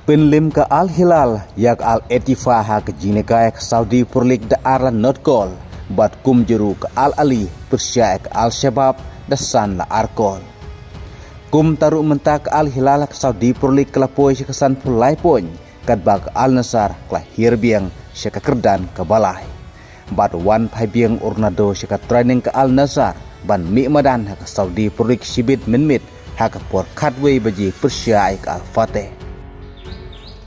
Penlim ke Al Hilal yak Al Etifa ke jineka ke Saudi Purlik da Arlan Notkol bat kum jeru ke Al Ali Persya ke Al Shabab da San la Arkol. Kum taru mentak ke Al Hilal ke Saudi Purlik ke lapoi ke San Pulai pon kadba ke Al Nasar ke Hirbiang syaka kerdan ke Balai. Bat wan pai biang ornado syaka training ke Al Nasar ban mi madan ke Saudi Purlik Shibit Minmit hak por Kadwe baji Persya ke Al Fateh.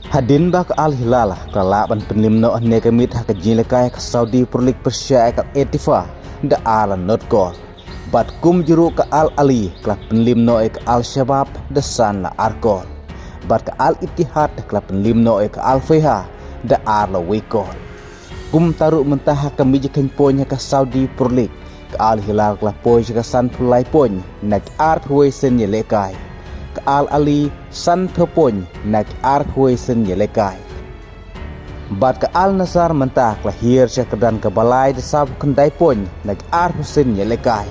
Hadin bak Al Hilal kala ban penlim no ne kemit hak jinlekai ke Saudi Purlik Persya ke Etifa da Arlan Notkol. Bat kum juru ke Al Ali ke penlim no ke Al Shabab da San la Arkol. Bat ke Al Ittihad ke penlim no ke Al Feha da Arla Wikol. Kum taru mentah ke mijikan ponya ke Saudi Purlik ke Al Hilal ke poi ke San Pulai pon nak art huai sen yelekai. Ke Al Ali San Pepon nak ar huai sen yelekai. Bat ke Al Nasar mentah ke hir syakadan ke Balai de sab kendai pon nak ar husen yelekai.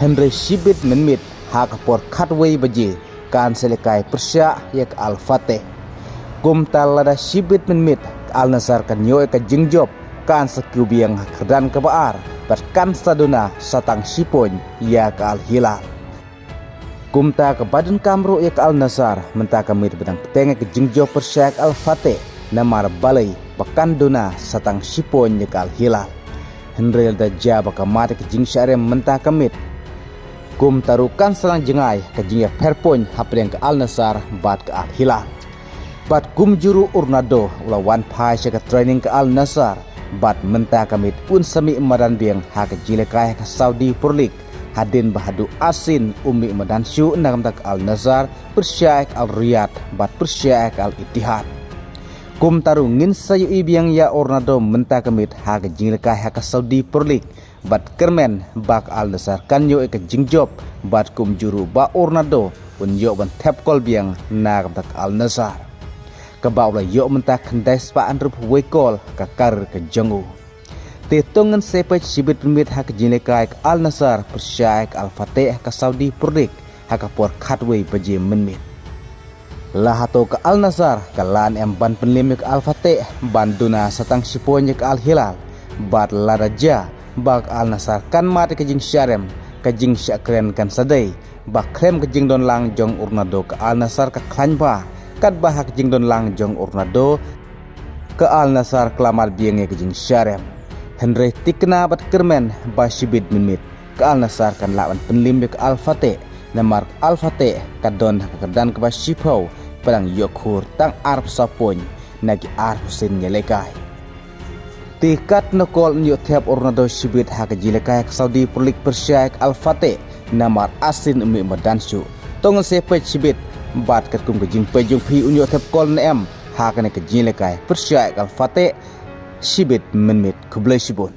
Henry Shibit Minmit hak por Kadwe baji kan selekai Persya yak Al Fateh. Kum talada Shibit Minmit Al Nasar kan yoe ke jingjob kan sekubiang kedan ke baar berkan saduna satang sipon yak Al Hilal. Kumta ke badan kamro yak Al Nasar mentah kami bedang petenge ke jingjo Persya Al Fateh namar balai pekan duna satang sipon yak Al Hilal. Henrel da jaba ke mata ke jing syarem mentah kamit. Kum tarukan serang jengai ke jingya perpon hapdeng ke Al Nasar bat ke Al Hilal. Bat kum juru urnado ulawan pai syaka training ke Al Nasar bat mentah kamit un sami madan biang hak jilekai ke Saudi Purlik. Hadin bahadu asin umi madan syu nagam tak Al Nasar Persya Al Riyadh bat Persya Al Ittihad. Kum taru ngin sayu ibiang ya ornado mentah kamit hak jilekai hak Saudi Purlik bat kermen bak Al Nasar kan yo ke jingjob bat kum juru ba ornado un yo ban tepkol biang nagam tak Al Nasar. Kebawla yo mentah kendai spaan rup wekol ka kar ke jengu. Tetongan sepet Shibit Minmit hak jilekai ke Al Nasar Persya Al Fateh ke Saudi Purlik hak por Kadwe baji Minmit. Lahato ke Al Nasar kalan em ban penlim ke Al Fateh banduna satang siponya ke Al Hilal bat laraja bak Al Nasar kan mati ke jing syarem ke jing syakren kan sadai bak krem ke jing don lang jong urnado ke Al Nasar ke klanba kat bahak jing don lang jong urnado ke Al Nasar kelamar bienge ke jing syarem. Henry tikna bat kermen ba Shibit Minmit ke Al Nasar kan lawan penlim ke Al Fateh namar Al Fateh kadon kedan ke ba Shipau pedang yokhur tang arp sapon nagi ar Husin yelekai. Tikat nokol nyo tiap ornado Shibit hak jilekai ke Saudi Purlik Persya Al Fateh namar asin umi madansyu tongon sepet Shibit bat kat kum ke jing pejung pi unyo tiap kol nem hak ne ke jilekai Persya Al Fateh Shibit Minmit kublai shibun.